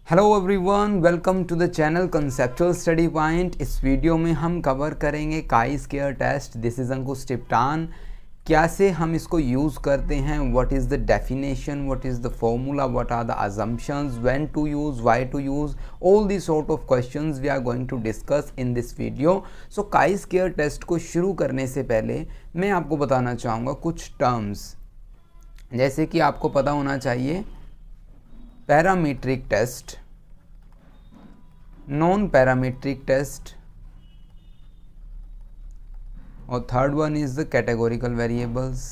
Hello everyone, welcome to the channel conceptual study point. इस वीडियो में हम कवर करेंगे chi square test. This is Ankush Tiptan. कैसे हम इसको यूज़ करते हैं, what is the definition, what is the formula, what are the assumptions, when to use, why to use, all the sort of questions we are going to discuss in this video. So chi square test को शुरू करने से पहले मैं आपको बताना चाहूँगा कुछ टर्म्स, जैसे कि आपको पता होना चाहिए parametric test, non parametric test, और third one is the categorical variables.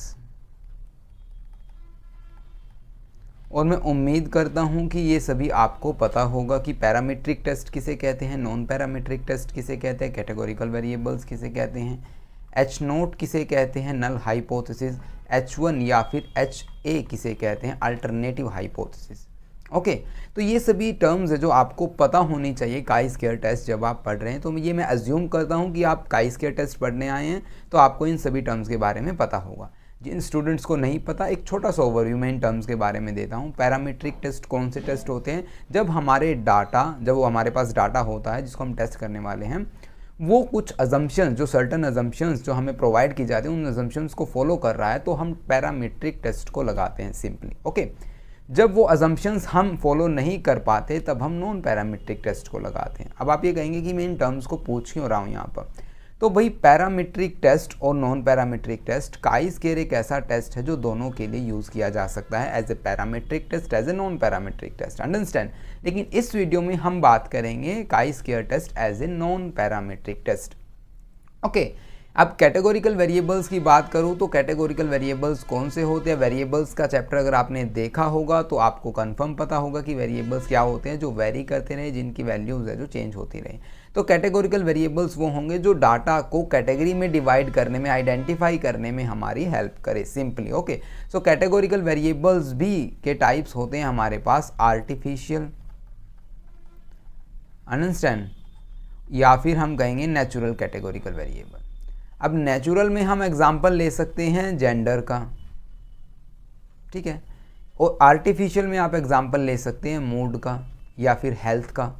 और मैं उम्मीद करता हूं कि ये सभी आपको पता होगा कि पैरामीट्रिक टेस्ट किसे कहते हैं, नॉन पैरामीट्रिक टेस्ट किसे कहते हैं, कैटेगोरिकल वेरिएबल्स किसे कहते हैं, H0 किसे कहते हैं, नल हाइपोथेसिस, H1 या फिर HA किसे कहते हैं, अल्टरनेटिव हाइपोथेसिस। ओके तो ये सभी टर्म्स है जो आपको पता होनी चाहिए काई-स्क्वायर टेस्ट जब आप पढ़ रहे हैं। तो ये मैं अज्यूम करता हूँ कि आप काई-स्क्वायर टेस्ट पढ़ने आए हैं तो आपको इन सभी टर्म्स के बारे में पता होगा। जिन स्टूडेंट्स को नहीं पता, एक छोटा सा ओवरव्यू मैं इन टर्म्स के बारे में देता हूँ। पैरामीट्रिक टेस्ट कौन से टेस्ट होते हैं, जब हमारे पास डाटा होता है जिसको हम टेस्ट करने वाले हैं, वो कुछ अजम्पशंस, जो सर्टन अजम्पशंस जो हमें प्रोवाइड की जाती हैं, उन अजम्पशंस को फॉलो कर रहा है तो हम पैरामीट्रिक टेस्ट को लगाते हैं सिंपली। ओके जब वो अजम्पशंस हम फॉलो नहीं कर पाते तब हम नॉन पैरामीट्रिक टेस्ट को लगाते हैं। अब आप ये कहेंगे कि मैं इन टर्म्स को पूछ क्यों रहा हूँ यहाँ पर। तो भाई पैरामीट्रिक टेस्ट और नॉन पैरामीट्रिक टेस्ट, काई-स्क्वायर एक ऐसा टेस्ट है जो दोनों के लिए यूज़ किया जा सकता है, as a parametric test, as a non parametric test, understand. लेकिन इस वीडियो में हम बात करेंगे chi square test as a non parametric test. Okay अब कैटेगोरिकल वेरिएबल्स की बात करूँ तो कैटेगोरिकल वेरिएबल्स कौन से होते हैं। वेरिएबल्स का चैप्टर अगर आपने देखा होगा तो आपको कंफर्म पता होगा कि वेरिएबल्स क्या होते हैं, जो वेरी करते रहे, जिनकी वैल्यूज़ है जो चेंज होती रहे। तो कैटेगोरिकल वेरिएबल्स वो होंगे जो डाटा को कैटेगरी में डिवाइड करने में, आइडेंटिफाई करने में हमारी हेल्प करे simply. Okay so categorical variables भी के टाइप्स होते हैं हमारे पास, आर्टिफिशियल, अंडरस्टैंड, या फिर हम कहेंगे नेचुरल कैटेगोरिकल वेरिएबल। अब नेचुरल में हम एग्जांपल ले सकते हैं जेंडर का, ठीक है, और आर्टिफिशियल में आप एग्जांपल ले सकते हैं मूड का या फिर हेल्थ का।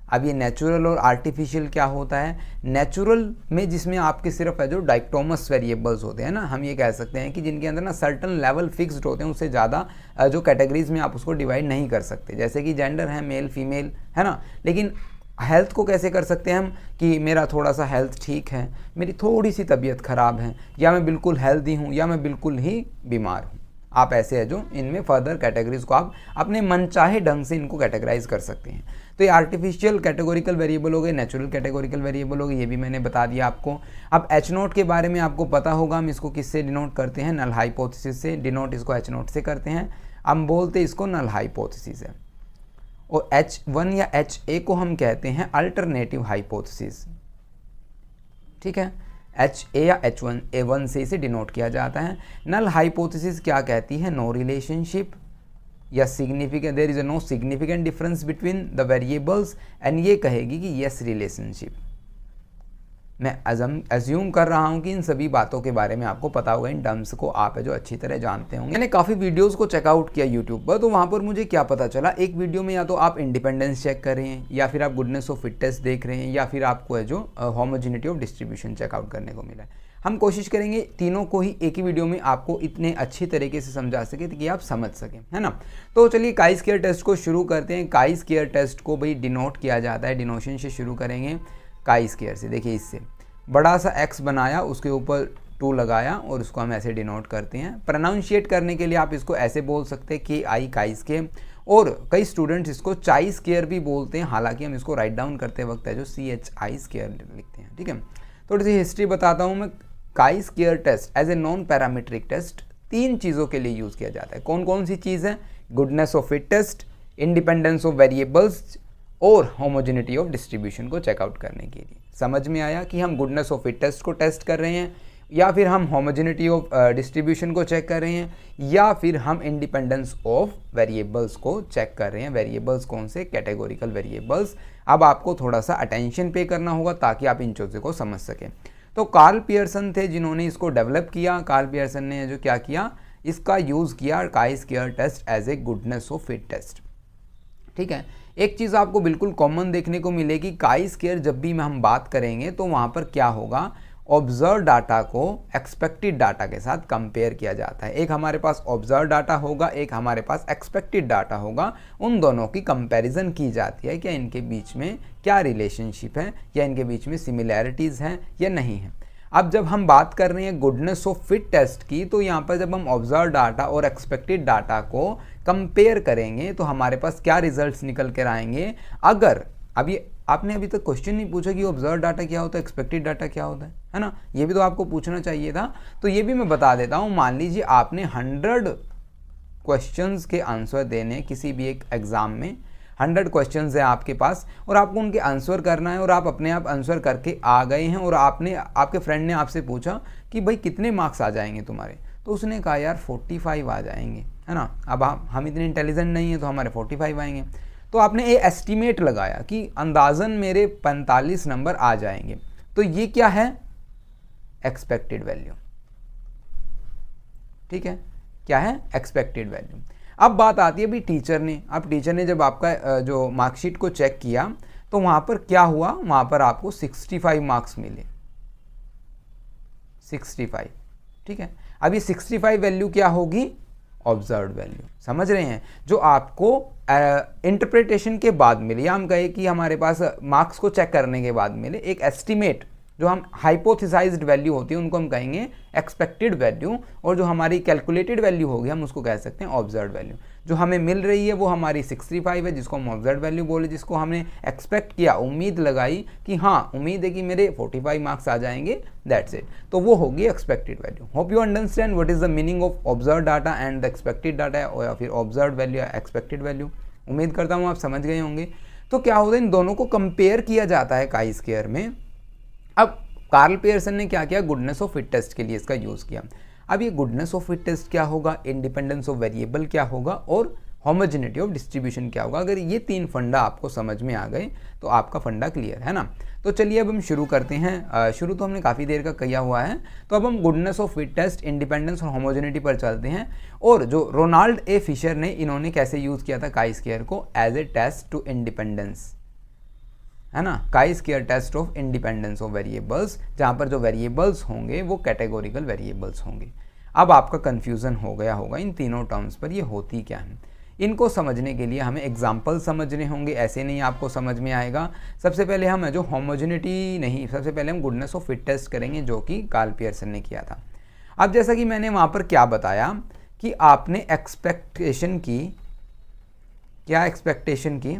अब ये नेचुरल और आर्टिफिशियल क्या होता है, नेचुरल में जिसमें आपके सिर्फ है जो डाइक्टोमस वेरिएबल्स होते हैं ना, हम ये कह सकते हैं कि जिनके अंदर ना सर्टन लेवल फिक्स्ड होते हैं, उससे ज़्यादा जो कैटेगरीज में आप उसको डिवाइड नहीं कर सकते। जैसे कि जेंडर है, मेल फीमेल, है ना। लेकिन हेल्थ को कैसे कर सकते हैं हम कि मेरा थोड़ा सा हेल्थ ठीक है, मेरी थोड़ी सी तबीयत ख़राब है, या मैं बिल्कुल हेल्दी हूँ, या मैं बिल्कुल ही बीमार हूँ। आप ऐसे है जो इनमें फर्दर कैटेगरीज को आप अपने मनचाहे ढंग से इनको कैटेगराइज कर सकते हैं। तो ये आर्टिफिशियल कैटेगोरिकल वेरिएबल हो गए, नेचुरल कैटेगोरिकल वेरिएबल हो गए, ये भी मैंने बता दिया आपको। अब H0 के बारे में आपको पता होगा, हम इसको किससे डिनोट करते हैं, नल हाइपोथेसिस से डिनोट इसको H0 से करते हैं। हम बोलते हैं इसको नल हाइपोथेसिस है। और H1 या HA को हम कहते हैं अल्टरनेटिव हाइपोथेसिस, ठीक है। HA या H1 A1 से इसे डिनोट किया जाता है। नल हाइपोथेसिस क्या कहती है, नो रिलेशनशिप या significant, there is no significant difference between the variables, and ये कहेगी कि यस रिलेशनशिप। मैं अज्यूम कर रहा हूँ कि इन सभी बातों के बारे में आपको पता होगा, इन टर्म्स को आप है जो अच्छी तरह जानते होंगे। मैंने काफ़ी वीडियोस को चेकआउट किया यूट्यूब पर, तो वहाँ पर मुझे क्या पता चला, एक वीडियो में या तो आप इंडिपेंडेंस चेक कर रहे हैं, या फिर आप गुडनेस ऑफ फिट टेस्ट देख रहे हैं, या फिर आपको है जो होमोजेनिटी ऑफ डिस्ट्रीब्यूशन चेकआउट करने को मिला है। हम कोशिश करेंगे तीनों को ही एक ही वीडियो में आपको इतने अच्छी तरीके से समझा सके कि आप समझ सकें, है ना। तो चलिए काई-स्क्वायर टेस्ट को शुरू करते हैं। काई-स्क्वायर टेस्ट को भाई डिनोट किया जाता है, डिनोशन से शुरू करेंगे काई-स्क्वायर से। देखिए इससे बड़ा सा x बनाया, उसके ऊपर 2 लगाया और उसको हम ऐसे डिनोट करते हैं। प्रोनाउंशिएट करने के लिए आप इसको ऐसे बोल सकते हैं कि आई काई-स्क्वायर, और कई स्टूडेंट्स इसको चाई-स्क्वायर भी बोलते हैं, हालांकि हम इसको राइट डाउन करते वक्त है जो CHI-स्क्वायर लिखते हैं, ठीक है। थोड़ी सी हिस्ट्री बताता हूँ मैं। Chi square test as a non parametric test 3 चीज़ों के लिए यूज़ किया जाता है। कौन कौन सी चीज़ है, goodness of fit test, independence of variables, और होमोजेनिटी ऑफ डिस्ट्रीब्यूशन को चेकआउट करने के लिए। समझ में आया कि हम गुडनेस ऑफ फिट टेस्ट को टेस्ट कर रहे हैं, या फिर हम होमोजेनिटी ऑफ डिस्ट्रीब्यूशन को चेक कर रहे हैं, या फिर हम इंडिपेंडेंस ऑफ वेरिएबल्स को चेक कर रहे हैं। वेरिएबल्स कौन से, कैटेगोरिकल वेरिएबल्स। अब आपको थोड़ा सा अटेंशन पे करना होगा ताकि आप इन चीज़ों को समझ सकें। तो कार्ल पियर्सन थे जिन्होंने इसको डेवलप किया। कार्ल पियर्सन ने जो क्या किया, इसका यूज़ किया chi square test as a goodness of fit test, ठीक है। एक चीज़ आपको बिल्कुल कॉमन देखने को मिलेगी, काई स्क्वायर जब भी हम बात करेंगे तो वहाँ पर क्या होगा, ऑब्जर्व डाटा को एक्सपेक्टेड डाटा के साथ कंपेयर किया जाता है। एक हमारे पास ऑब्जर्व डाटा होगा, एक हमारे पास एक्सपेक्टेड डाटा होगा, उन दोनों की कंपैरिजन की जाती है, क्या इनके बीच में क्या रिलेशनशिप है, या इनके बीच में सिमिलैरिटीज़ हैं या नहीं है। अब जब हम बात कर रहे हैं गुडनेस ऑफ फिट टेस्ट की, तो यहाँ पर जब हम ऑब्जर्व डाटा और एक्सपेक्टेड डाटा को कंपेयर करेंगे तो हमारे पास क्या रिजल्ट्स निकल कर आएंगे। अगर अब ये आपने अभी तक क्वेश्चन नहीं पूछा कि ऑब्जर्व डाटा क्या होता है, एक्सपेक्टेड डाटा क्या होता है ना, ये भी तो आपको पूछना चाहिए था। तो ये भी मैं बता देता हूँ। मान लीजिए आपने 100 क्वेश्चंस के आंसर देने किसी भी एक एग्ज़ाम में, 100 क्वेश्चंस हैं आपके पास और आपको उनके आंसर करना है, और आप अपने आप आंसर करके आ गए हैं, और आपके फ्रेंड ने आपसे पूछा कि भाई कितने मार्क्स आ जाएंगे तुम्हारे, तो उसने कहा यार 45 आ जाएंगे, है ना। अब हम इतने इंटेलिजेंट नहीं हैं तो हमारे 45 आएंगे, तो आपने ये एस्टीमेट लगाया कि अंदाज़न मेरे 45 नंबर आ जाएंगे, तो ये क्या है, एक्सपेक्टेड वैल्यू। ठीक है, क्या है, एक्सपेक्टेड वैल्यू। अब बात आती है भी टीचर ने जब आपका जो मार्कशीट को चेक किया तो वहाँ पर क्या हुआ, वहाँ पर आपको 65 मार्क्स मिले, 65। ठीक है, अब ये 65 वैल्यू क्या होगी, ऑब्जर्व्ड वैल्यू। समझ रहे हैं, जो आपको इंटरप्रिटेशन के बाद मिले, या हम कहें कि हमारे पास मार्क्स को चेक करने के बाद मिले, एक एस्टीमेट जो हम हाइपोथेसाइज्ड वैल्यू होती है उनको हम कहेंगे एक्सपेक्टेड वैल्यू, और जो हमारी कैलकुलेटेड वैल्यू होगी हम उसको कह सकते हैं ऑब्जर्व्ड वैल्यू। जो हमें मिल रही है वो हमारी 65 है, जिसको हम ऑब्जर्व्ड वैल्यू बोले, जिसको हमने एक्सपेक्ट किया, उम्मीद लगाई कि हाँ उम्मीद है कि मेरे 45 मार्क्स आ जाएंगे, दैट्स इट, तो वो होगी expected value. Hope you understand what is the meaning of observed data and the expected data, या फिर ऑब्जर्व्ड वैल्यू या एक्सपेक्टेड वैल्यू। उम्मीद करता हूँ आप समझ गए होंगे। तो क्या होता है, इन दोनों को कंपेयर किया जाता है काई स्क्वायर में। अब कार्ल पियर्सन ने क्या किया, गुडनेस ऑफ फिट टेस्ट के लिए इसका यूज़ किया। अब ये गुडनेस ऑफ फिट टेस्ट क्या होगा, इंडिपेंडेंस ऑफ वेरिएबल क्या होगा, और होमोजेनिटी ऑफ डिस्ट्रीब्यूशन क्या होगा। अगर ये 3 फंडा आपको समझ में आ गए तो आपका फंडा क्लियर है ना। तो चलिए अब हम शुरू करते हैं। शुरू तो हमने काफ़ी देर का किया हुआ है, तो अब हम goodness of fit test, independence और होमोजेनिटी पर चलते हैं। और जो रोनाल्ड ए फिशर ने, इन्होंने कैसे यूज़ किया था काई स्क्वायर को, as a test to independence, है ना, chi square test of independence of variables, जहाँ पर जो वेरिएबल्स होंगे वो कैटेगोरिकल वेरिएबल्स होंगे। अब आपका कन्फ्यूज़न हो गया होगा इन तीनों टर्म्स पर, ये होती क्या है। इनको समझने के लिए हमें एग्जाम्पल समझने होंगे, ऐसे नहीं आपको समझ में आएगा। सबसे पहले हम जो होमोजेनिटी नहीं, सबसे पहले हम गुडनेस ऑफ फिट टेस्ट करेंगे, जो कि कार्ल पियर्सन ने किया था। अब जैसा कि मैंने वहाँ पर क्या बताया कि आपने एक्सपेक्टेशन की, क्या एक्सपेक्टेशन की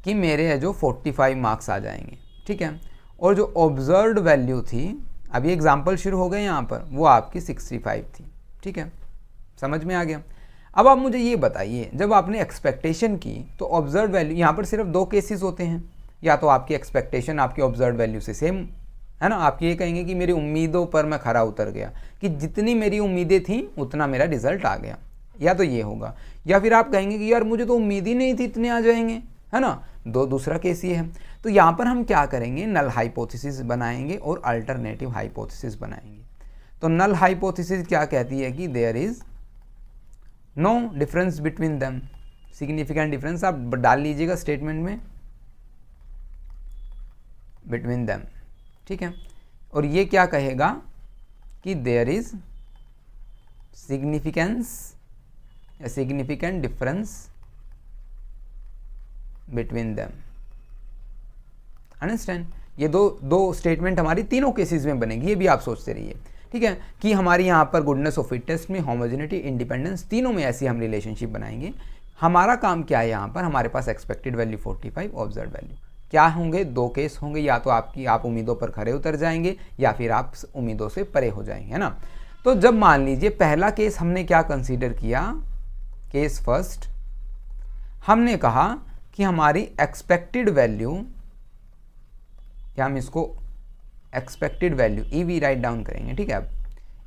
कि मेरे जो 45 मार्क्स आ जाएंगे, ठीक है, और जो ऑब्जर्व्ड वैल्यू थी, अभी एग्जाम्पल शुरू हो गए यहाँ पर, वो आपकी 65 थी। ठीक है, समझ में आ गया। अब आप मुझे ये बताइए, जब आपने एक्सपेक्टेशन की तो ऑब्जर्व्ड वैल्यू, यहाँ पर सिर्फ 2 केसेस होते हैं, या तो आपकी एक्सपेक्टेशन आपकी ऑब्जर्व्ड वैल्यू से सेम है ना, आप ये कहेंगे कि मेरी उम्मीदों पर मैं खरा उतर गया, कि जितनी मेरी उम्मीदें थी उतना मेरा रिजल्ट आ गया, या तो ये होगा। या फिर आप कहेंगे कि यार मुझे तो उम्मीद ही नहीं थी इतने आ जाएंगे, है ना, दूसरा केस ये है। तो यहाँ पर हम क्या करेंगे, नल हाइपोथेसिस बनाएंगे और अल्टरनेटिव हाइपोथेसिस बनाएंगे। तो नल हाइपोथेसिस क्या कहती है कि there is no difference between them, significant difference आप डाल लीजिएगा स्टेटमेंट में, बिटवीन देम। ठीक है, और ये क्या कहेगा कि देयर इज सिग्निफिकेंस या significant difference between them. Understand, ये दो स्टेटमेंट हमारी तीनों केसेस में बनेगी, ये भी आप सोचते रहिए। ठीक है, कि हमारी यहाँ पर गुडनेस ऑफ फिट टेस्ट में, होमोजेनिटी, इंडिपेंडेंस, तीनों में ऐसी हम रिलेशनशिप बनाएंगे। हमारा काम क्या है, यहाँ पर हमारे पास एक्सपेक्टेड वैल्यू 45, ऑब्जर्व वैल्यू क्या होंगे, 2 केस होंगे, या तो आप उम्मीदों पर खरे उतर जाएंगे या फिर आप उम्मीदों से परे हो जाएंगे, है ना। तो जब मान लीजिए पहला केस हमने क्या कंसीडर किया, केस फर्स्ट, हमने कहा कि हमारी एक्सपेक्टेड वैल्यू, या हम इसको expected value EV write down करेंगे, ठीक है, अब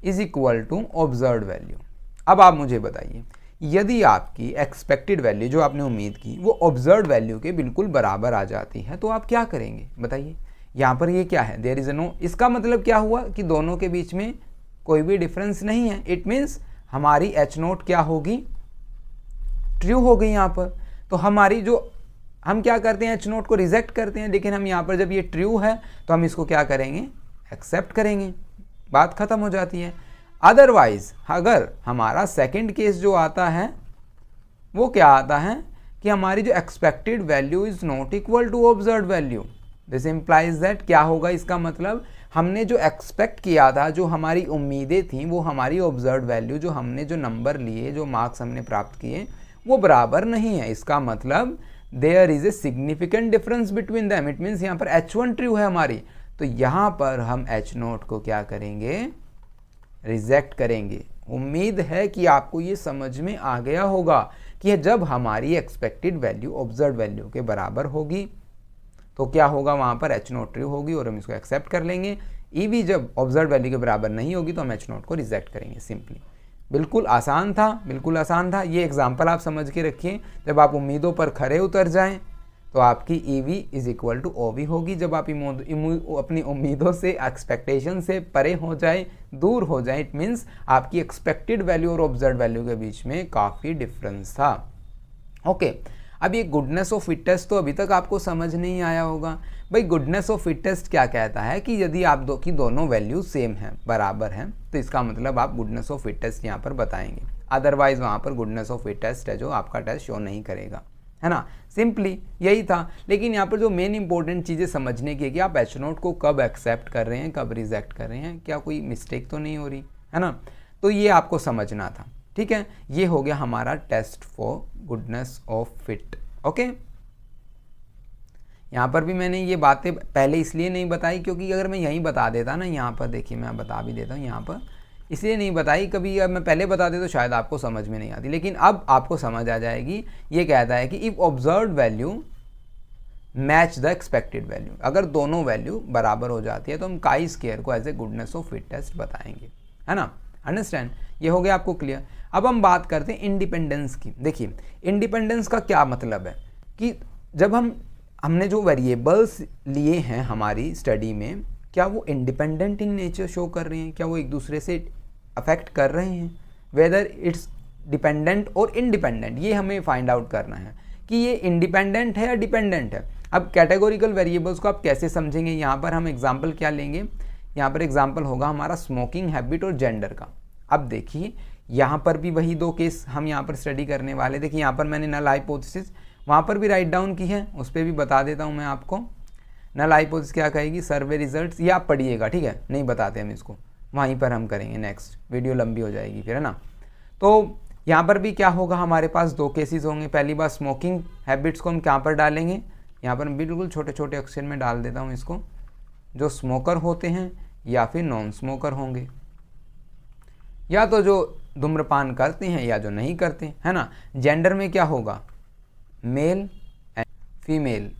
is equal to observed value. अब आप मुझे बताइए, यदि आपकी एक्सपेक्टेड वैल्यू जो आपने उम्मीद की वो ऑब्जर्व्ड वैल्यू के बिल्कुल बराबर आ जाती है, तो आप क्या करेंगे बताइए। यहाँ पर ये क्या है, देयर इज नो, इसका मतलब क्या हुआ कि दोनों के बीच में कोई भी डिफरेंस नहीं है। इट मीन्स हमारी H0 क्या होगी, ट्रू हो गई यहाँ पर। तो हमारी जो हम क्या करते हैं, एच नोट को रिजेक्ट करते हैं, लेकिन हम यहाँ पर जब ये ट्रू है तो हम इसको क्या करेंगे, एक्सेप्ट करेंगे, बात खत्म हो जाती है। अदरवाइज अगर हमारा सेकंड केस जो आता है वो क्या आता है कि हमारी जो expected value is not equal to observed value, this implies that क्या होगा, इसका मतलब हमने जो एक्सपेक्ट किया था, जो हमारी उम्मीदें थी, वो हमारी ऑब्जर्व्ड वैल्यू, जो हमने जो नंबर लिए, जो मार्क्स हमने प्राप्त किए, वो बराबर नहीं है। इसका मतलब there is a significant difference between them, it means यहाँ पर H1 ट्रू है हमारी, तो यहाँ पर हम H नोट को क्या करेंगे, रिजेक्ट करेंगे। उम्मीद है कि आपको ये समझ में आ गया होगा कि जब हमारी एक्सपेक्टेड वैल्यू ऑब्जर्व्ड वैल्यू के बराबर होगी तो क्या होगा, वहाँ पर H नोट ट्रू होगी और हम इसको एक्सेप्ट कर लेंगे। EV जब ऑब्जर्व्ड वैल्यू के बराबर नहीं होगी तो हम H नोट को रिजेक्ट करेंगे, सिंपली। बिल्कुल आसान था, बिल्कुल आसान था। ये एग्जाम्पल आप समझ के रखिए, जब आप उम्मीदों पर खरे उतर जाएं तो आपकी EV is equal to OV होगी। जब आप अपनी उम्मीदों से, एक्सपेक्टेशन से परे हो जाए, दूर हो जाए, इट मीन्स आपकी एक्सपेक्टेड वैल्यू और ऑब्जर्व्ड वैल्यू के बीच में काफ़ी डिफरेंस था। ओके, अब ये गुडनेस ऑफ फिट टेस्ट तो अभी तक आपको समझ नहीं आया होगा। भाई गुडनेस ऑफ फिट टेस्ट क्या कहता है कि यदि आप दोनों वैल्यू सेम हैं, बराबर हैं, तो इसका मतलब आप गुडनेस ऑफ फिट टेस्ट यहाँ पर बताएंगे। अदरवाइज वहाँ पर गुडनेस ऑफ फिट टेस्ट है जो आपका टेस्ट शो नहीं करेगा, है ना। सिंपली यही था। लेकिन यहाँ पर जो मेन इंपॉर्टेंट चीज़ें समझने की है कि आप H नोट को कब एक्सेप्ट कर रहे हैं, कब रिजेक्ट कर रहे हैं, क्या कोई मिस्टेक तो नहीं हो रही है ना, तो ये आपको समझना था। ठीक है, ये हो गया हमारा test for goodness of fit. Okay, यहाँ पर भी मैंने ये बातें पहले इसलिए नहीं बताई क्योंकि अगर मैं यहीं बता देता ना, यहाँ पर देखिए मैं बता भी देता हूँ, यहाँ पर इसलिए नहीं बताई, कभी अब मैं पहले बता देता तो शायद आपको समझ में नहीं आती, लेकिन अब आपको समझ आ जाएगी। ये कहता है कि if observed value match the expected value, अगर दोनों वैल्यू बराबर हो जाती है तो हम काई स्क्वायर को as a goodness of fit test बताएंगे, है ना। अंडरस्टैंड, ये हो गया आपको क्लियर। अब हम बात करते हैं इंडिपेंडेंस की। देखिए इंडिपेंडेंस का क्या मतलब है कि जब हमने जो वेरिएबल्स लिए हैं हमारी स्टडी में, क्या वो इंडिपेंडेंट इन नेचर शो कर रहे हैं, क्या वो एक दूसरे से अफेक्ट कर रहे हैं, वेदर इट्स डिपेंडेंट और इंडिपेंडेंट, ये हमें फाइंड आउट करना है कि ये इंडिपेंडेंट है या डिपेंडेंट है। अब कैटेगोरिकल वेरिएबल्स को आप कैसे समझेंगे, यहाँ पर हम एग्जाम्पल क्या लेंगे, यहाँ पर एग्जाम्पल होगा हमारा स्मोकिंग हैबिट और जेंडर का। अब देखिए यहाँ पर भी वही दो केस हम यहाँ पर स्टडी करने वाले। देखिए यहाँ पर मैंने नल हाइपोथेसिस वहाँ पर भी राइट डाउन की है, उस पर भी बता देता हूँ मैं आपको। नल हाइपोथेसिस क्या कहेगी, सर्वे रिजल्ट्स, ये आप पढ़िएगा, ठीक है, नहीं बताते हम इसको, वहीं पर हम करेंगे, नेक्स्ट वीडियो लंबी हो जाएगी फिर, है ना। तो यहाँ पर भी क्या होगा, हमारे पास दो केसेस होंगे। पहली बार स्मोकिंग हैबिट्स को हम कहाँ पर डालेंगे, यहाँ पर बिल्कुल छोटे छोटे अक्षर में डाल देता हूँ इसको, जो स्मोकर होते हैं या फिर नॉन स्मोकर होंगे, या तो जो धूम्रपान करते हैं या जो नहीं करते, है ना। जेंडर में क्या होगा, male and female.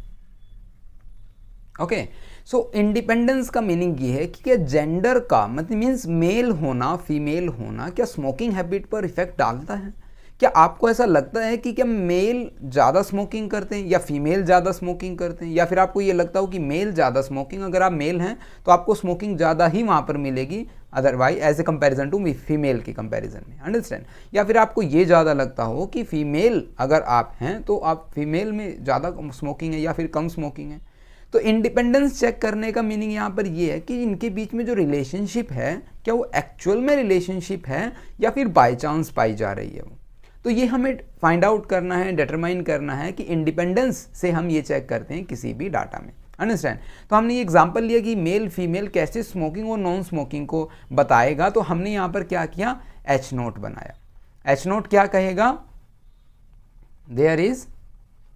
Okay, so independence का मीनिंग ये है कि क्या जेंडर का मतलब मीन्स मेल होना फीमेल होना क्या स्मोकिंग हैबिट पर इफेक्ट डालता है। क्या आपको ऐसा लगता है कि क्या मेल ज़्यादा स्मोकिंग करते हैं या फीमेल ज़्यादा स्मोकिंग करते हैं, या फिर आपको ये लगता हो कि मेल ज़्यादा स्मोकिंग, अगर आप मेल हैं तो आपको स्मोकिंग ज़्यादा ही वहाँ पर मिलेगी otherwise as a comparison to female के कंपैरिजन में, अंडरस्टैंड। या फिर आपको ये ज़्यादा लगता हो कि फीमेल अगर आप हैं तो आप फीमेल में ज़्यादा स्मोकिंग है या फिर कम स्मोकिंग है। तो इंडिपेंडेंस चेक करने का मीनिंग यहाँ पर ये है कि इनके बीच में जो रिलेशनशिप है क्या वो एक्चुअल में रिलेशनशिप है या फिर बाय चांस पाई जा रही है वो। तो ये हमें फाइंड आउट करना है, डिटरमाइन करना है कि इंडिपेंडेंस से हम ये चेक करते हैं किसी भी डाटा में, अंडरस्टैंड। तो हमने ये एग्जांपल लिया कि मेल फीमेल कैसे स्मोकिंग और नॉन स्मोकिंग को बताएगा, तो हमने यहाँ पर क्या किया, एच नोट बनाया। एच नोट क्या कहेगा, there is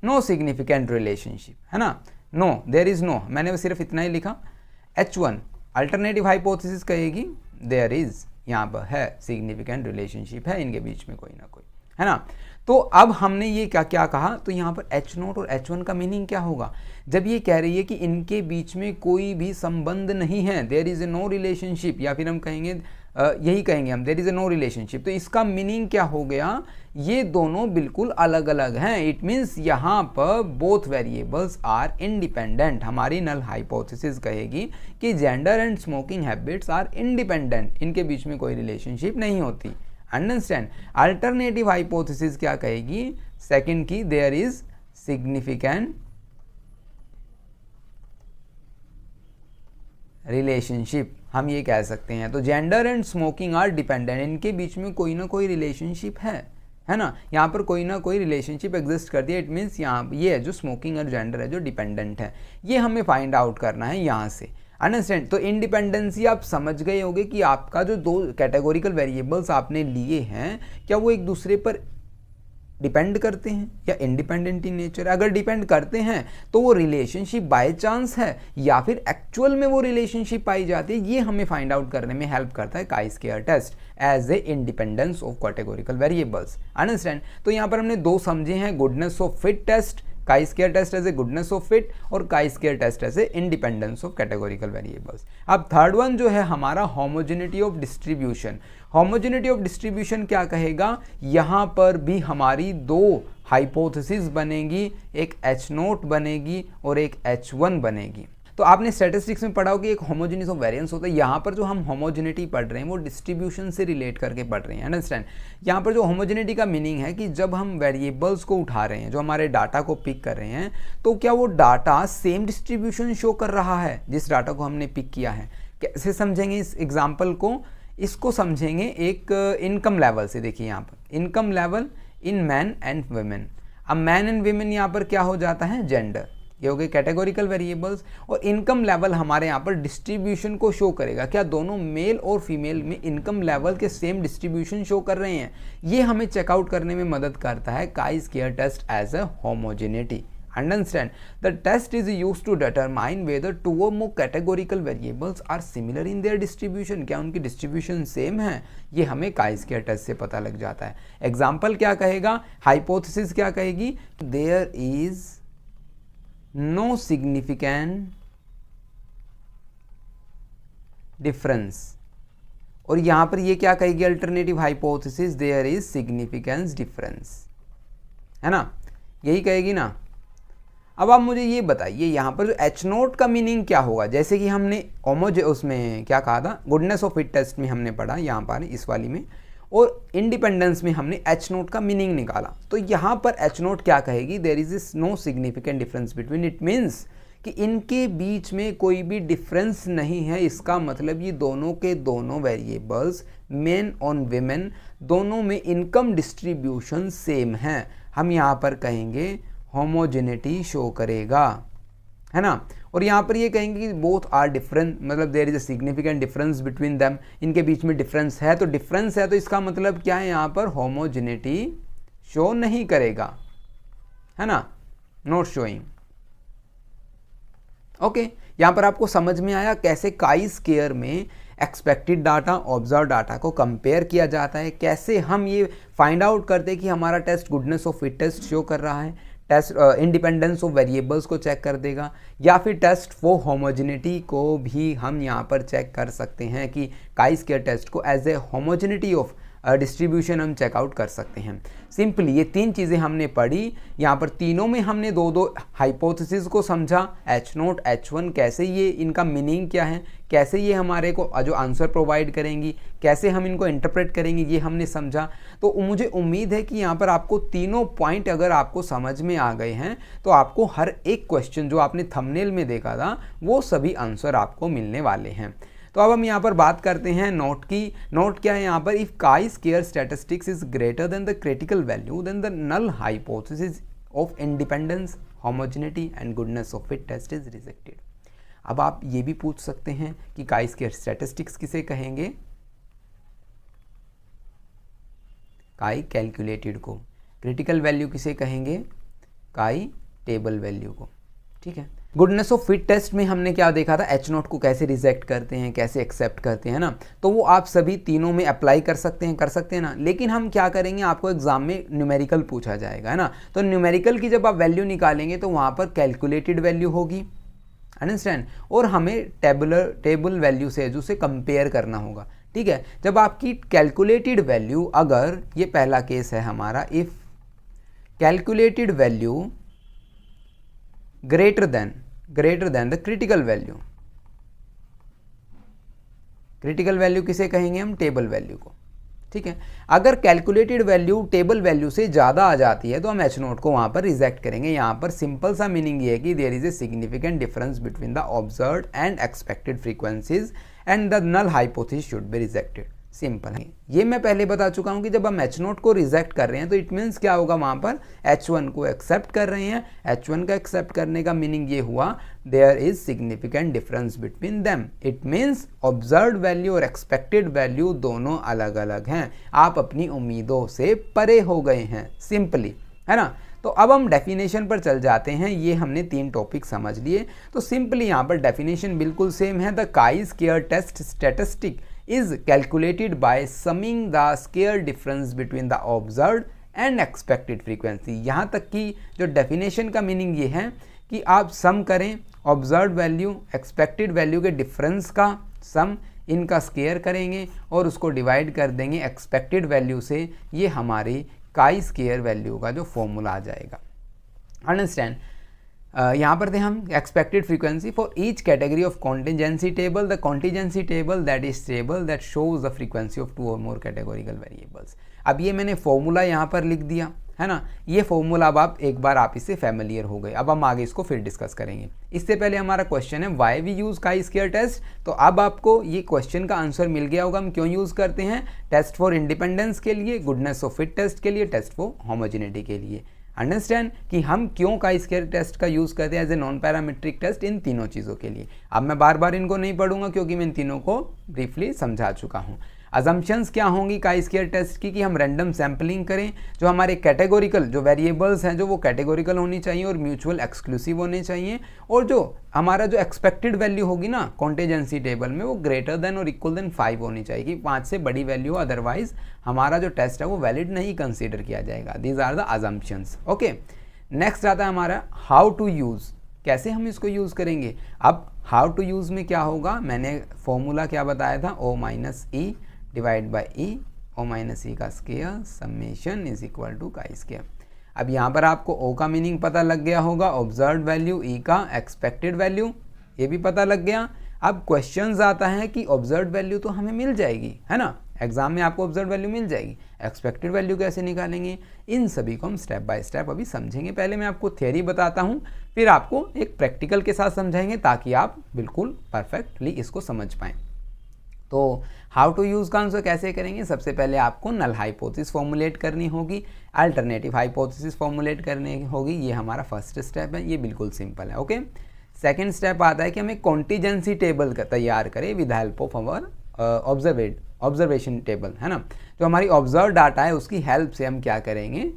no significant relationship, है ना, नो देयर इज नो, मैंने सिर्फ इतना ही लिखा। H1 अल्टरनेटिव हाइपोथेसिस कहेगी देयर इज, यहाँ पर है सिग्निफिकेंट रिलेशनशिप है इनके बीच में कोई ना कोई, है ना। तो अब हमने ये क्या क्या कहा, तो यहाँ पर H नोट और H1 का मीनिंग क्या होगा, जब ये कह रही है कि इनके बीच में कोई भी संबंध नहीं है, there is a no relationship, या फिर हम कहेंगे यही कहेंगे हम, there is a no relationship, तो इसका मीनिंग क्या हो गया, ये दोनों बिल्कुल अलग अलग हैं। इट मीन्स यहाँ पर बोथ वेरिएबल्स आर इंडिपेंडेंट। हमारी नल हाइपोथेसिस कहेगी कि gender and smoking habits are independent, इनके बीच में कोई रिलेशनशिप नहीं होती, अंडरस्टैंड। अल्टरनेटिव हाइपोथेसिस क्या कहेगी, सेकंड की, देयर इज सिग्निफिकेंट रिलेशनशिप, हम ये कह सकते हैं। तो gender and smoking are dependent, इनके बीच में कोई ना कोई रिलेशनशिप है ना, यहाँ पर कोई ना कोई रिलेशनशिप एग्जिस्ट कर दिया। इट मीन्स यहाँ ये है जो स्मोकिंग और जेंडर है जो डिपेंडेंट है, ये हमें फाइंड आउट करना है यहाँ से। अंडरस्टैंड? तो इंडिपेंडेंसी आप समझ गए होंगे कि आपका जो दो कैटेगोरिकल वेरिएबल्स आपने लिए हैं क्या वो एक दूसरे पर डिपेंड करते हैं या इंडिपेंडेंट इन नेचर। अगर डिपेंड करते हैं तो वो रिलेशनशिप बाय चांस है या फिर एक्चुअल में वो रिलेशनशिप पाई जाती है, ये हमें फाइंड आउट करने में हेल्प करता है chi square test as a independence of categorical variables. Understand? तो यहाँ पर हमने दो समझे हैं, goodness of fit test, chi square test as a goodness of fit और chi square test as a independence of categorical variables. अब थर्ड वन जो है हमारा homogeneity of distribution. Homogeneity of distribution क्या कहेगा, यहाँ पर भी हमारी दो हाइपोथेसिस बनेगी, एक H0 बनेगी और एक H1 बनेगी। तो आपने स्टैटिस्टिक्स में पढ़ा हो कि एक होमोजेनिटी ऑफ वेरिएंस होता है। यहाँ पर जो हम होमोजेनिटी पढ़ रहे हैं वो डिस्ट्रीब्यूशन से रिलेट करके पढ़ रहे हैं। अंडरस्टैंड? यहाँ पर जो होमोजेनिटी का मीनिंग है कि जब हम वेरिएबल्स को उठा रहे हैं, जो हमारे डाटा को पिक कर रहे हैं, तो क्या वो डाटा सेम डिस्ट्रीब्यूशन शो कर रहा है जिस डाटा को हमने पिक किया है। कैसे समझेंगे इस एग्जाम्पल को? इसको समझेंगे एक इनकम लेवल से। देखिए यहाँ पर income level in man and women. अब मैन एंड वुमेन यहाँ पर क्या हो जाता है, जेंडर, ये हो गए कैटेगोरिकल वेरिएबल्स। और इनकम लेवल हमारे यहाँ पर डिस्ट्रीब्यूशन को शो करेगा, क्या दोनों मेल और फीमेल में इनकम लेवल के सेम डिस्ट्रीब्यूशन शो कर रहे हैं। ये हमें चेकआउट करने में मदद करता है chi square test as a homogeneity. Understand? The test is used to determine whether two or more categorical variables are similar in their distribution. क्या उनकी डिस्ट्रीब्यूशन सेम है, ये हमें काई-स्क्वायर टेस्ट से पता लग जाता है। एग्जाम्पल क्या कहेगा, हाइपोथेसिस क्या कहेगी, there is no significant difference। और यहाँ पर ये क्या कहेगी alternative hypothesis, there is significance difference, है ना, यही कहेगी ना। अब आप मुझे ये बताइए यहाँ पर जो H0 का मीनिंग क्या होगा। जैसे कि हमने उसमें क्या कहा था, गुडनेस ऑफ फिट टेस्ट में हमने पढ़ा यहाँ पर इस वाली में, और इंडिपेंडेंस में हमने H0 का मीनिंग निकाला। तो यहाँ पर H0 क्या कहेगी, there is no significant difference between. It means कि इनके बीच में कोई भी डिफरेंस नहीं है। इसका मतलब ये दोनों के दोनों वेरिएबल्स मेन और विमेन दोनों में इनकम डिस्ट्रीब्यूशन सेम है। हम यहाँ पर कहेंगे होमोजेनिटी शो करेगा, है ना। और यहाँ पर ये कहेंगे कि बोथ आर डिफरेंट, मतलब there is a significant difference between them, इनके बीच में डिफरेंस है। तो डिफरेंस है तो इसका मतलब क्या है, यहाँ पर होमोजेनिटी शो नहीं करेगा, है ना, नॉट शोइंग। ओके, यहाँ पर आपको समझ में आया कैसे काई-स्क्वायर में एक्सपेक्टेड डाटा, ऑब्जर्व डाटा को कंपेयर किया जाता है, कैसे हम ये फाइंड आउट करते हैं कि हमारा test goodness of fit test show कर रहा है, टेस्ट इंडिपेंडेंस ऑफ वेरिएबल्स को चेक कर देगा, या फिर टेस्ट फॉर होमोजेनिटी को भी हम यहाँ पर चेक कर सकते हैं कि काई-स्क्वायर टेस्ट को as a homogeneity of distribution हम चेकआउट कर सकते हैं। सिंपली ये तीन चीज़ें हमने पढ़ी, यहाँ पर तीनों में हमने दो दो हाइपोथेसिस को समझा, H0, H1 कैसे ये इनका मीनिंग क्या है, कैसे ये हमारे को जो आंसर प्रोवाइड करेंगी, कैसे हम इनको इंटरप्रेट करेंगे, ये हमने समझा। तो मुझे उम्मीद है कि यहाँ पर आपको तीनों पॉइंट अगर आपको समझ में आ गए हैं तो आपको हर एक क्वेश्चन जो आपने थंबनेल में देखा था वो सभी आंसर आपको मिलने वाले हैं। तो अब हम यहाँ पर बात करते हैं नोट की। नोट क्या है यहाँ पर, if chi square statistics is greater than the critical value then the null hypothesis of independence, homogeneity and goodness of fit test is rejected. अब आप ये भी पूछ सकते हैं कि काई-स्क्वायर स्टैटिस्टिक्स किसे कहेंगे, काई कैलकुलेटेड को, क्रिटिकल वैल्यू किसे कहेंगे, काई टेबल वैल्यू को। ठीक है, गुडनेस ऑफ फिट टेस्ट में हमने क्या देखा था, H0 को कैसे रिजेक्ट करते हैं, कैसे एक्सेप्ट करते हैं ना, तो वो आप सभी तीनों में अप्लाई कर सकते हैं ना। लेकिन हम क्या करेंगे, आपको एग्जाम में न्यूमेरिकल पूछा जाएगा, है ना। तो न्यूमेरिकल की जब आप वैल्यू निकालेंगे तो वहाँ पर कैलकुलेटेड वैल्यू होगी, अंडरस्टैंड, और हमें टेबल वैल्यू से जो से कंपेयर करना होगा। ठीक है, जब आपकी कैलकुलेटेड वैल्यू, अगर ये पहला केस है हमारा, if calculated value greater than the critical value, critical value किसे कहेंगे हम, टेबल वैल्यू को। ठीक है। अगर कैलकुलेटेड वैल्यू टेबल वैल्यू से ज़्यादा आ जाती है तो हम एच नोट को वहाँ पर रिजेक्ट करेंगे। यहाँ पर सिंपल सा मीनिंग ये है कि there is a significant difference between the observed and expected frequencies and the null hypothesis should be rejected. Simple है। ये मैं पहले बता चुका हूँ कि जब हम एच नोट को रिजेक्ट कर रहे हैं तो इट मीन्स क्या होगा, वहाँ पर H1 को एक्सेप्ट कर रहे हैं। H1 का एक्सेप्ट करने का मीनिंग ये हुआ there is significant difference between them. It means observed value और एक्सपेक्टेड वैल्यू दोनों अलग अलग हैं, आप अपनी उम्मीदों से परे हो गए हैं, सिंपली, है ना। तो अब हम डेफिनेशन पर चल जाते हैं। ये हमने 3 टॉपिक समझ लिए। तो सिंपली यहाँ पर डेफिनेशन बिल्कुल सेम है। The chi square test statistic is calculated by summing the square difference between the observed and expected frequency। यहाँ तक कि जो डेफिनेशन का मीनिंग ये है कि आप सम करें ऑब्जर्व वैल्यू एक्सपेक्टेड वैल्यू के डिफरेंस का सम, इनका स्क्वायर करेंगे और उसको डिवाइड कर देंगे एक्सपेक्टेड वैल्यू से। ये हमारी काई स्क्वायर वैल्यू का जो फॉर्मूला आ जाएगा। अंडरस्टैंड। यहाँ पर थे हम expected frequency for each category of contingency table. The contingency table that is table that shows the frequency of 2 और मोर कैटेगोरिकल वेरिएबल्स। अब ये मैंने फॉर्मूला यहाँ पर लिख दिया, है ना। ये फॉर्मूला अब आप एक बार आप इससे फैमिलियर हो गए। अब हम आगे इसको फिर डिस्कस करेंगे। इससे पहले हमारा क्वेश्चन है व्हाई वी यूज़ काई-स्क्वायर टेस्ट। तो अब आपको ये क्वेश्चन का आंसर मिल गया होगा हम क्यों यूज़ करते हैं। टेस्ट फॉर इंडिपेंडेंस के लिए, गुडनेस ऑफ फिट टेस्ट के लिए, टेस्ट फॉर होमोजेनिटी के लिए। अंडरस्टैंड कि हम क्यों काई-स्क्वायर टेस्ट का यूज़ करते हैं as a non parametric test इन तीनों चीज़ों के लिए। अब मैं बार बार इनको नहीं पढ़ूंगा क्योंकि मैं इन तीनों को ब्रीफली समझा चुका हूँ। अजम्पशंस क्या होंगी काई-स्क्वायर टेस्ट की कि हम रैंडम सैम्पलिंग करें, जो हमारे कैटेगोरिकल जो वेरिएबल्स हैं जो वो कैटेगोरिकल होनी चाहिए और म्यूचुअल एक्सक्लूसिव होने चाहिए, और जो हमारा जो एक्सपेक्टेड वैल्यू होगी ना कॉन्टिजेंसी टेबल में वो ग्रेटर देन और इक्वल देन 5 होनी चाहिए, 5 से बड़ी वैल्यू, अदरवाइज हमारा जो टेस्ट है वो वैलिड नहीं कंसीडर किया जाएगा। These are the assumptions. Okay, next आता है हमारा हाउ टू यूज़, कैसे हम इसको यूज़ करेंगे। अब हाउ टू यूज़ में क्या होगा, मैंने फॉर्मूला क्या बताया था, O minus E divide by E, O minus E का square summation is equal to chi square. अब यहाँ पर आपको O का मीनिंग पता लग गया होगा, ऑब्जर्व्ड वैल्यू, E का एक्सपेक्टेड वैल्यू, ये भी पता लग गया। अब क्वेश्चंस आता है कि ऑब्जर्व्ड वैल्यू तो हमें मिल जाएगी, है ना, एग्जाम में आपको ऑब्जर्व्ड वैल्यू मिल जाएगी, एक्सपेक्टेड वैल्यू कैसे निकालेंगे, इन सभी को हम स्टेप बाय स्टेप अभी समझेंगे। पहले मैं आपको थ्योरी बताता हूँ, फिर आपको एक प्रैक्टिकल के साथ समझाएंगे ताकि आप बिल्कुल परफेक्टली इसको समझ पाएँ। तो हाउ टू यूज़ का आंसर कैसे करेंगे, सबसे पहले आपको नल हाइपोथेसिस फॉर्मुलेट करनी होगी, अल्टरनेटिव हाइपोथेसिस फॉर्मुलेट करनी होगी, ये हमारा फर्स्ट स्टेप है, ये बिल्कुल सिंपल है। ओके, सेकंड स्टेप आता है कि हमें कॉन्टिजेंसी टेबल का तैयार करें with help of our observation table, है ना। जो हमारी ऑब्जर्व डाटा है उसकी हेल्प से हम क्या करेंगे,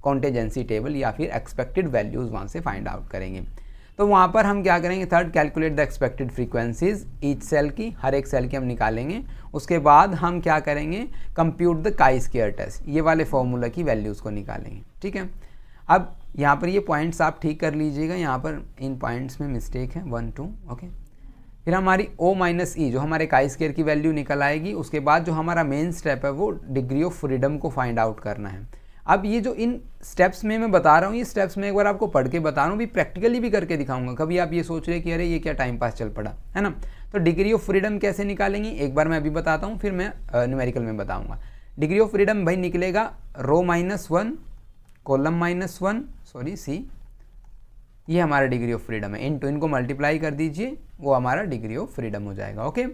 कॉन्टिजेंसी टेबल या फिर एक्सपेक्टेड वैल्यूज़ वहाँ से फाइंड आउट करेंगे। तो वहाँ पर हम क्या करेंगे, third calculate the expected frequencies each cell की, हर एक सेल की हम निकालेंगे। उसके बाद हम क्या करेंगे, कंप्यूट द काई-स्क्वायर टेस्ट, ये वाले फॉर्मूला की वैल्यूज़ को निकालेंगे। ठीक है, अब यहाँ पर ये पॉइंट्स आप ठीक कर लीजिएगा, यहाँ पर इन पॉइंट्स में मिस्टेक है 1 2। ओके, फिर हमारी O माइनस ई जो हमारे काई-स्क्वायर की वैल्यू निकल आएगी। उसके बाद जो हमारा मेन स्टेप है वो डिग्री ऑफ फ्रीडम को फाइंड आउट करना है। अब ये जो इन स्टेप्स में मैं बता रहा हूँ, ये स्टेप्स में एक बार आपको पढ़ के बता रहा हूँ, भी प्रैक्टिकली भी करके दिखाऊंगा। कभी आप ये सोच रहे कि अरे ये क्या टाइम पास चल पड़ा, है ना। तो डिग्री ऑफ फ्रीडम कैसे निकालेंगे एक बार मैं अभी बताता हूँ, फिर मैं न्यूमेरिकल में बताऊँगा। डिग्री ऑफ फ्रीडम भाई निकलेगा रो -1 कॉलम -1 सॉरी सी, ये हमारा डिग्री ऑफ फ्रीडम है। इनको मल्टीप्लाई कर दीजिए, वो हमारा डिग्री ऑफ फ्रीडम हो जाएगा। ओके,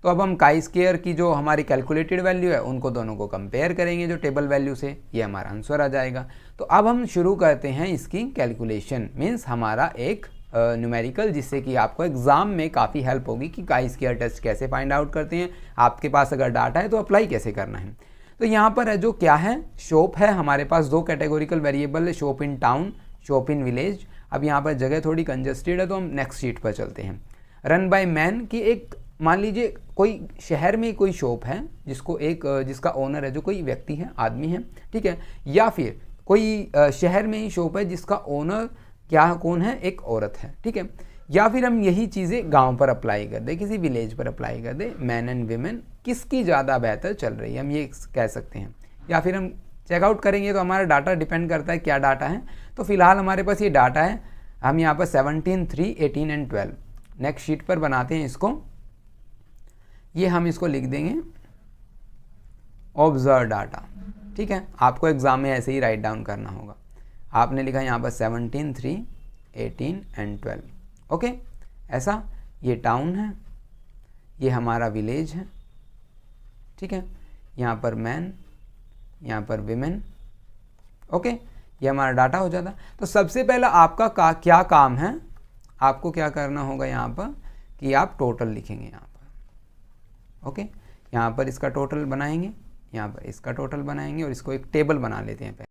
तो अब हम काई-स्क्वायर की जो हमारी कैलकुलेटेड वैल्यू है उनको दोनों को कंपेयर करेंगे जो टेबल वैल्यू से, ये हमारा आंसर आ जाएगा। तो अब हम शुरू करते हैं इसकी कैलकुलेशन, मीन्स हमारा एक न्यूमेरिकल, जिससे कि आपको एग्जाम में काफ़ी हेल्प होगी कि काई-स्क्वायर टेस्ट कैसे फाइंड आउट करते हैं, आपके पास अगर डाटा है तो अप्लाई कैसे करना है। तो यहाँ पर है जो क्या है, शॉप है, हमारे पास 2 कैटेगोरिकल वेरिएबल है, shop in town, shop in village. अब यहाँ पर जगह थोड़ी कंजस्टेड है तो हम नेक्स्ट शीट पर चलते हैं। रन बाय मैन की एक, मान लीजिए कोई शहर में कोई शॉप है जिसको एक जिसका ओनर है जो कोई व्यक्ति है, आदमी है, ठीक है, या फिर कोई शहर में ही शॉप है जिसका ओनर क्या कौन है, एक औरत है, ठीक है। या फिर हम यही चीज़ें गांव पर अप्लाई कर दें, किसी विलेज पर अप्लाई कर दें, मैन एंड वीमेन किसकी ज़्यादा बेहतर चल रही है, हम ये कह सकते हैं। या फिर हम चेकआउट करेंगे तो हमारा डाटा डिपेंड करता है क्या डाटा है। तो फिलहाल हमारे पास ये डाटा है, हम यहाँ पर 17, 3, 18 एंड 12 नेक्स्ट शीट पर बनाते हैं इसको। ये हम इसको लिख देंगे ऑब्जर्व डाटा, ठीक है। आपको एग्जाम में ऐसे ही राइट डाउन करना होगा। आपने लिखा यहाँ पर 17, 3, 18 एंड 12, ओके। ऐसा ये टाउन है, ये हमारा विलेज है, ठीक है। यहाँ पर मैन, यहाँ पर विमेन, ओके। ये हमारा डाटा हो जाता। तो सबसे पहला आपका क्या काम है, आपको क्या करना होगा यहाँ पर कि आप टोटल लिखेंगे यहाँ पर, ओके। यहाँ पर इसका टोटल बनाएंगे, यहाँ पर इसका टोटल बनाएंगे और इसको एक टेबल बना लेते हैं पहले।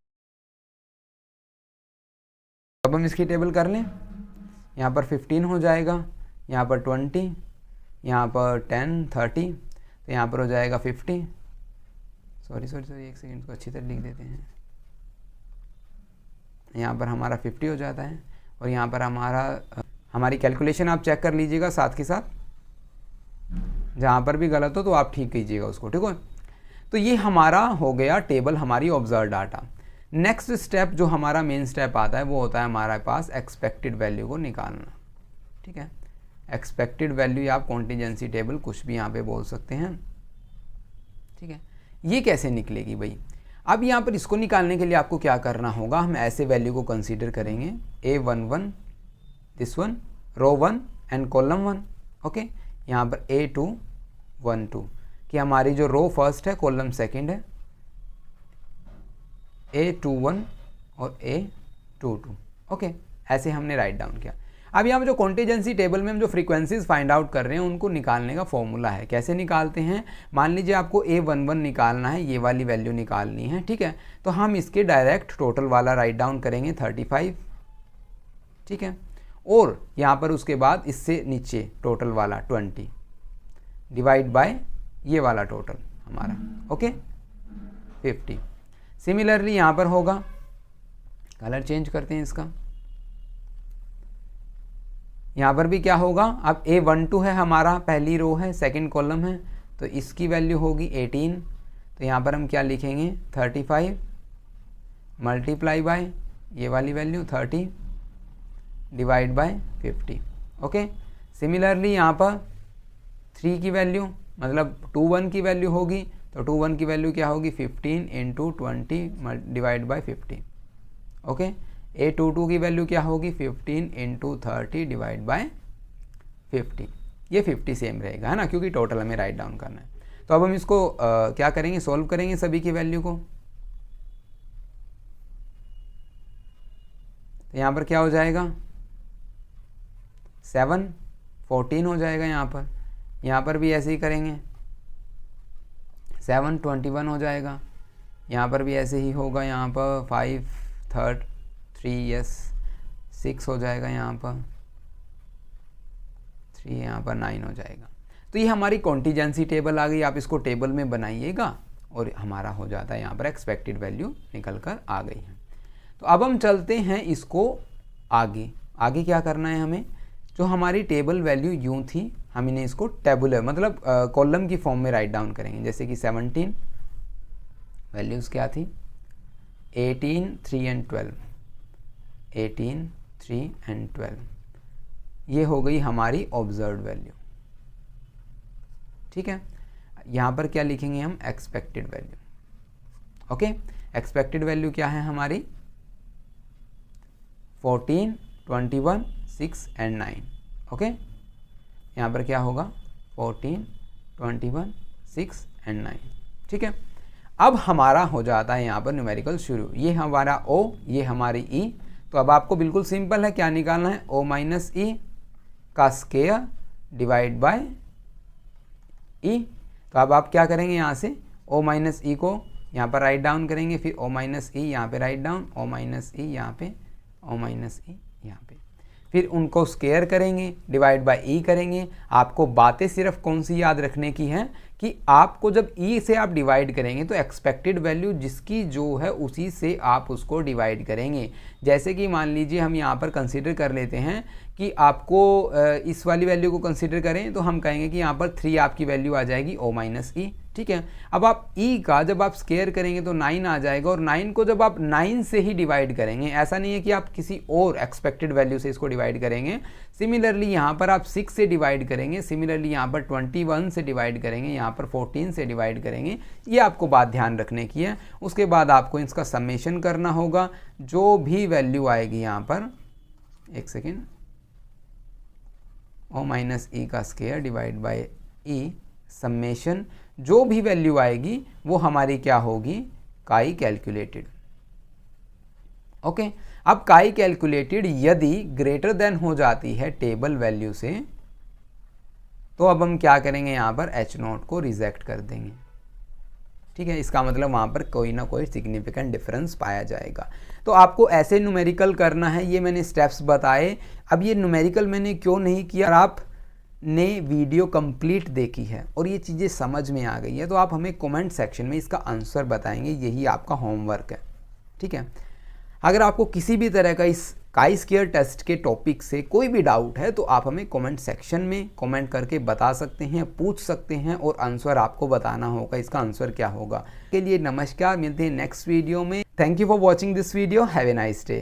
अब हम इसकी टेबल कर लें। यहाँ पर 15 हो जाएगा, यहाँ पर 20, यहाँ पर 10, 30, तो यहाँ पर हो जाएगा 50। सॉरी एक सेकेंड, इसको अच्छी तरह लिख देते हैं। यहाँ पर हमारा 50 हो जाता है और यहाँ पर हमारी कैलकुलेशन आप चेक कर लीजिएगा साथ के साथ, जहाँ पर भी गलत हो तो आप ठीक कीजिएगा उसको, ठीक है। तो ये हमारा हो गया टेबल, हमारी ऑब्जर्व डाटा। नेक्स्ट स्टेप जो हमारा मेन स्टेप आता है वो होता है हमारे पास एक्सपेक्टेड वैल्यू को निकालना, ठीक है। एक्सपेक्टेड वैल्यू या आप कॉन्टीजेंसी टेबल कुछ भी यहाँ पे बोल सकते हैं, ठीक है। ये कैसे निकलेगी भाई? अब यहाँ पर इसको निकालने के लिए आपको क्या करना होगा, हम ऐसे वैल्यू को कंसीडर करेंगे A11, this one, row 1 and column 1, okay. यहाँ पर A2, 1, 2 कि हमारी जो रो फर्स्ट है, कॉलम सेकंड है, A21 और A22, ओके। ऐसे हमने राइट डाउन किया। अब यहाँ पर जो कॉन्टीजेंसी टेबल में हम जो फ्रीक्वेंसीज फाइंड आउट कर रहे हैं उनको निकालने का फॉर्मूला है। कैसे निकालते हैं? मान लीजिए आपको A11 निकालना है, ये वाली वैल्यू निकालनी है, ठीक है। तो हम इसके डायरेक्ट टोटल वाला राइट डाउन करेंगे 35, ठीक है। और यहाँ पर उसके बाद इससे नीचे टोटल वाला 20 डिवाइड बाय ये वाला टोटल हमारा, ओके, 50। सिमिलरली यहाँ पर होगा, कलर चेंज करते हैं इसका, यहाँ पर भी क्या होगा, अब A12 है हमारा, पहली रो है, सेकंड कॉलम है, तो इसकी वैल्यू होगी 18। तो यहाँ पर हम क्या लिखेंगे, 35 मल्टीप्लाई बाय ये वाली value 30 divide by 50, okay. Similarly यहाँ पर 3 की वैल्यू मतलब 21 की वैल्यू होगी, तो 21 की वैल्यू क्या होगी, 15 into 20 divide by 50, okay. A22 की वैल्यू क्या होगी, 15 इंटू 30 डिवाइड बाय 50। ये 50 सेम रहेगा, है ना, क्योंकि टोटल हमें राइट डाउन करना है। तो अब हम इसको क्या करेंगे, सोल्व करेंगे सभी की वैल्यू को। तो यहाँ पर क्या हो जाएगा, 7, 14 हो जाएगा यहाँ पर भी ऐसे ही करेंगे, 7, 21 हो जाएगा, यहाँ पर भी ऐसे ही होगा, यहाँ पर 5, 3, यस 6 हो जाएगा, यहाँ पर 3, यहाँ पर 9 हो जाएगा। तो ये हमारी कॉन्टीजेंसी टेबल आ गई, आप इसको टेबल में बनाइएगा और हमारा हो जाता है यहाँ पर एक्सपेक्टेड वैल्यू निकल कर आ गई है। तो अब हम चलते हैं इसको आगे क्या करना है हमें, जो हमारी टेबल वैल्यू यूँ थी, हम इन्हें इसको टेबुलर मतलब कॉलम की फॉर्म में राइट डाउन करेंगे। जैसे कि 17 वैल्यूज़ क्या थी, 18, 3 एंड 12, 18, 3 एंड 12, ये हो गई हमारी ऑब्जर्व्ड वैल्यू, ठीक है। यहाँ पर क्या लिखेंगे हम, expected value, okay. Expected value क्या है हमारी, 14, 21, 6 एंड 9, ओके। यहाँ पर क्या होगा, 14, 21, 6 एंड 9, ठीक है। अब हमारा हो जाता है यहाँ पर न्यूमेरिकल शुरू, ये हमारा O, ये हमारी E। तो अब आपको बिल्कुल सिंपल है, क्या निकालना है, O माइनस E का स्क्वायर डिवाइड बाय E। तो अब आप क्या करेंगे, यहाँ से O माइनस E को यहाँ पर राइट डाउन करेंगे, फिर O माइनस E यहाँ पे write down, O minus E यहाँ पे, O माइनस E यहाँ पे, फिर उनको स्क्वायर करेंगे, डिवाइड बाय ई करेंगे। आपको बातें सिर्फ कौन सी याद रखने की हैं कि आपको जब ई से आप डिवाइड करेंगे तो एक्सपेक्टेड वैल्यू जिसकी जो है उसी से आप उसको डिवाइड करेंगे। जैसे कि मान लीजिए हम यहाँ पर कंसीडर कर लेते हैं कि आपको इस वाली वैल्यू को कंसीडर करें तो हम कहेंगे कि यहाँ पर 3 आपकी वैल्यू आ जाएगी ओ माइनस ई, ठीक है। अब आप ई का जब आप स्क्वायर करेंगे तो 9 आ जाएगा, और 9 को जब आप 9 से ही डिवाइड करेंगे, ऐसा नहीं है कि आप किसी और एक्सपेक्टेड वैल्यू से इसको डिवाइड करेंगे। सिमिलरली यहाँ पर आप 6 से डिवाइड करेंगे, सिमिलरली यहाँ पर 21 से डिवाइड करेंगे, यहाँ यहाँ पर 14 से डिवाइड करेंगे, ये आपको बात ध्यान रखने की है। उसके बाद आपको इसका समेशन करना होगा, जो भी वैल्यू आएगी यहाँ पर, एक सेकेंड, ओ माइनस ई का square divide by E summation, जो भी वैल्यू आएगी वो हमारी क्या होगी, काई कैलकुलेटेड। ओके, अब काई कैलकुलेटेड यदि ग्रेटर देन हो जाती है टेबल वैल्यू से, तो अब हम क्या करेंगे, यहाँ पर एच नोट को रिजेक्ट कर देंगे। ठीक है, इसका मतलब वहाँ पर कोई ना कोई सिग्निफिकेंट डिफरेंस पाया जाएगा। तो आपको ऐसे न्यूमेरिकल करना है, ये मैंने स्टेप्स बताए। अब ये न्यूमेरिकल मैंने क्यों नहीं किया, आपने वीडियो कंप्लीट देखी है और ये चीज़ें समझ में आ गई है, तो आप हमें कमेंट सेक्शन में इसका आंसर बताएंगे, यही आपका होमवर्क है। ठीक है, अगर आपको किसी भी तरह का इस काई स्क्वायर टेस्ट के टॉपिक से कोई भी डाउट है तो आप हमें कमेंट सेक्शन में कमेंट करके बता सकते हैं, पूछ सकते हैं, और आंसर आपको बताना होगा, इसका आंसर क्या होगा। के लिए नमस्कार, मिलते हैं नेक्स्ट वीडियो में। Thank you for watching this video, have a nice day.